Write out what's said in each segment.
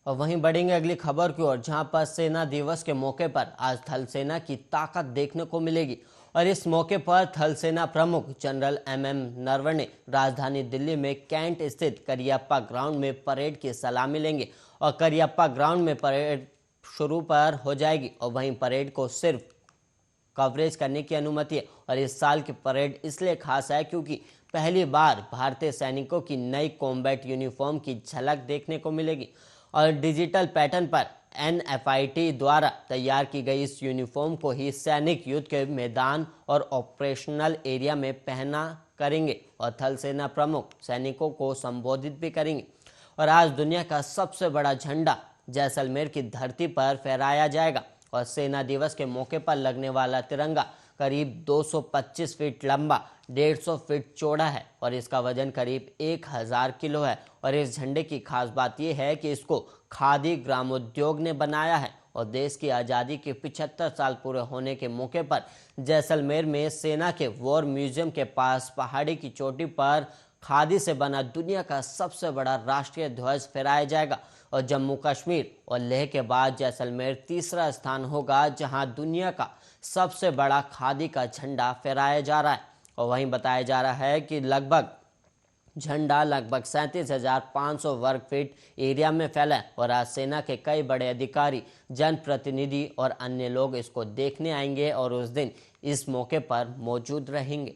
और वहीं बढ़ेंगे अगली खबर की ओर, जहां पर सेना दिवस के मौके पर आज थल सेना की ताकत देखने को मिलेगी। और इस मौके पर थल सेना प्रमुख जनरल एम नरवणे ने राजधानी दिल्ली में कैंट स्थित करियप्पा ग्राउंड में परेड की सलामी लेंगे। और करियप्पा ग्राउंड में परेड शुरू पर हो जाएगी और वहीं परेड को सिर्फ कवरेज करने की अनुमति है। और इस साल की परेड इसलिए खास है क्योंकि पहली बार भारतीय सैनिकों की नई कॉम्बैट यूनिफॉर्म की झलक देखने को मिलेगी। और डिजिटल पैटर्न पर एनएफआईटी द्वारा तैयार की गई इस यूनिफॉर्म को ही सैनिक युद्ध के मैदान और ऑपरेशनल एरिया में पहना करेंगे। और थल सेना प्रमुख सैनिकों को संबोधित भी करेंगे। और आज दुनिया का सबसे बड़ा झंडा जैसलमेर की धरती पर फहराया जाएगा। और सेना दिवस के मौके पर लगने वाला तिरंगा करीब 225 फीट लंबा, 150 फीट चौड़ा है और इसका वजन करीब 1000 किलो है। और इस झंडे की खास बात यह है कि इसको खादी ग्रामोद्योग ने बनाया है। और देश की आज़ादी के 75 साल पूरे होने के मौके पर जैसलमेर में सेना के वॉर म्यूजियम के पास पहाड़ी की चोटी पर खादी से बना दुनिया का सबसे बड़ा राष्ट्रीय ध्वज फहराया जाएगा। और जम्मू कश्मीर और लेह के बाद जैसलमेर तीसरा स्थान होगा जहां दुनिया का सबसे बड़ा खादी का झंडा फहराया जा रहा है। और वहीं बताया जा रहा है कि झंडा लगभग 37,500 वर्ग फीट एरिया में फैला है। और आज सेना के कई बड़े अधिकारी, जनप्रतिनिधि और अन्य लोग इसको देखने आएंगे और उस दिन इस मौके पर मौजूद रहेंगे।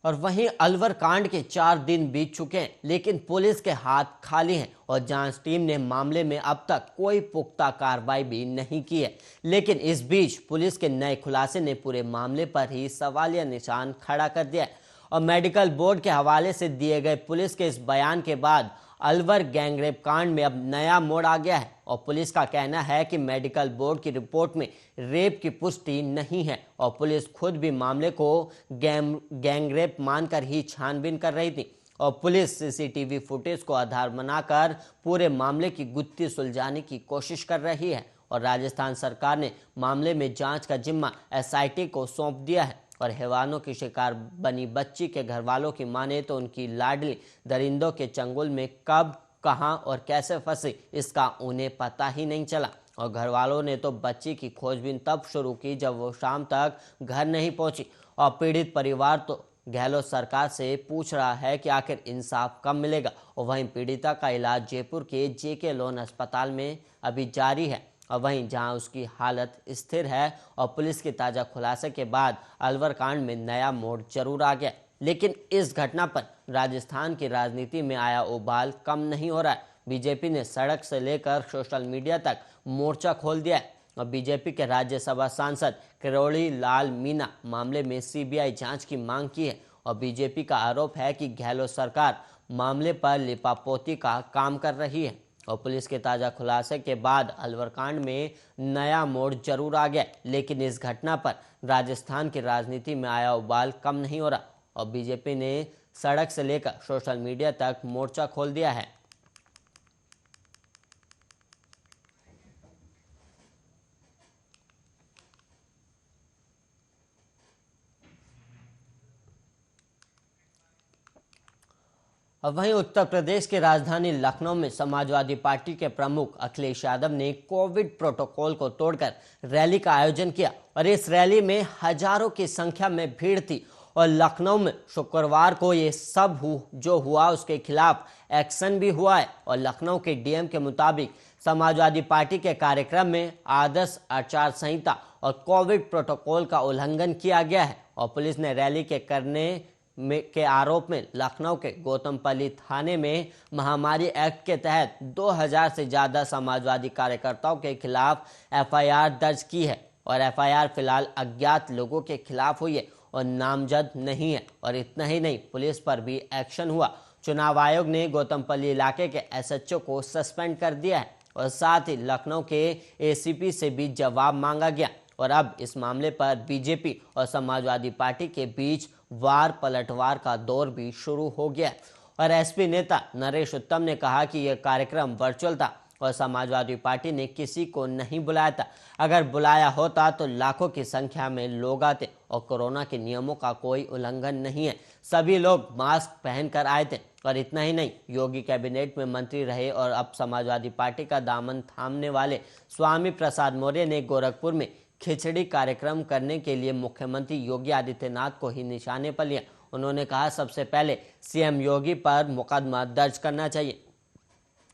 और वहीं अलवर कांड के 4 दिन बीत चुके हैं, लेकिन पुलिस के हाथ खाली हैं और जांच टीम ने मामले में अब तक कोई पुख्ता कार्रवाई भी नहीं की है। लेकिन इस बीच पुलिस के नए खुलासे ने पूरे मामले पर ही सवालिया निशान खड़ा कर दिया है। और मेडिकल बोर्ड के हवाले से दिए गए पुलिस के इस बयान के बाद अलवर गैंगरेप कांड में अब नया मोड़ आ गया है। और पुलिस का कहना है कि मेडिकल बोर्ड की रिपोर्ट में रेप की पुष्टि नहीं है और पुलिस खुद भी मामले को गैंगरेप मानकर ही छानबीन कर रही थी। और पुलिस सीसीटीवी फुटेज को आधार बनाकर पूरे मामले की गुत्थी सुलझाने की कोशिश कर रही है। और राजस्थान सरकार ने मामले में जांच का जिम्मा एसआईटी को सौंप दिया है। और हैवानों की शिकार बनी बच्ची के घर वालों की माने तो उनकी लाडली दरिंदों के चंगुल में कब, कहां और कैसे फंसी इसका उन्हें पता ही नहीं चला। और घर वालों ने तो बच्ची की खोजबीन तब शुरू की जब वो शाम तक घर नहीं पहुंची। और पीड़ित परिवार तो गहलोत सरकार से पूछ रहा है कि आखिर इंसाफ कब मिलेगा। और वहीं पीड़िता का इलाज जयपुर के जेके लोन अस्पताल में अभी जारी है और वहीं जहां उसकी हालत स्थिर है। और पुलिस के ताज़ा खुलासे के बाद अलवर कांड में नया मोड़ जरूर आ गया, लेकिन इस घटना पर राजस्थान की राजनीति में आया उबाल कम नहीं हो रहा है। बीजेपी ने सड़क से लेकर सोशल मीडिया तक मोर्चा खोल दिया है। और बीजेपी के राज्यसभा सांसद किरोड़ी लाल मीणा मामले में सीबीआई जांच की मांग की है। और बीजेपी का आरोप है कि गहलोत सरकार मामले पर लिपापोती का काम कर रही है। और पुलिस के ताज़ा खुलासे के बाद अलवर कांड में नया मोड़ जरूर आ गया, लेकिन इस घटना पर राजस्थान की राजनीति में आया उबाल कम नहीं हो रहा। और बीजेपी ने सड़क से लेकर सोशल मीडिया तक मोर्चा खोल दिया है। अब वहीं उत्तर प्रदेश की राजधानी लखनऊ में समाजवादी पार्टी के प्रमुख अखिलेश यादव ने कोविड प्रोटोकॉल को तोड़कर रैली का आयोजन किया। और इस रैली में हजारों की संख्या में भीड़ थी। और लखनऊ में शुक्रवार को ये सब जो हुआ उसके खिलाफ एक्शन भी हुआ है। और लखनऊ के डीएम के मुताबिक समाजवादी पार्टी के कार्यक्रम में आदर्श आचार संहिता और कोविड प्रोटोकॉल का उल्लंघन किया गया है। और पुलिस ने रैली के आरोप में लखनऊ के गौतमपल्ली थाने में महामारी एक्ट के तहत 2000 से ज़्यादा समाजवादी कार्यकर्ताओं के खिलाफ एफआईआर दर्ज की है। और एफआईआर फिलहाल अज्ञात लोगों के खिलाफ हुई है और नामजद नहीं है। और इतना ही नहीं, पुलिस पर भी एक्शन हुआ। चुनाव आयोग ने गौतमपल्ली इलाके के एसएचओ को सस्पेंड कर दिया है और साथ ही लखनऊ के एसीपी से भी जवाब मांगा गया। और अब इस मामले पर बीजेपी और समाजवादी पार्टी के बीच वार पलटवार का दौर भी शुरू हो गया। और एसपी नेता नरेश उत्तम ने कहा कि यह कार्यक्रम वर्चुअल था और समाजवादी पार्टी ने किसी को नहीं बुलाया था। अगर बुलाया होता तो लाखों की संख्या में लोग आते और कोरोना के नियमों का कोई उल्लंघन नहीं है। सभी लोग मास्क पहनकर आए थे। और इतना ही नहीं, योगी कैबिनेट में मंत्री रहे और अब समाजवादी पार्टी का दामन थामने वाले स्वामी प्रसाद मौर्य ने गोरखपुर में खिचड़ी कार्यक्रम करने के लिए मुख्यमंत्री योगी आदित्यनाथ को ही निशाने पर लिया। उन्होंने कहा, सबसे पहले सीएम योगी पर मुकदमा दर्ज करना चाहिए।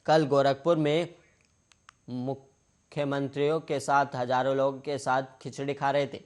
कल गोरखपुर में मुख्यमंत्रियों के साथ हजारों लोगों के साथ खिचड़ी खा रहे थे।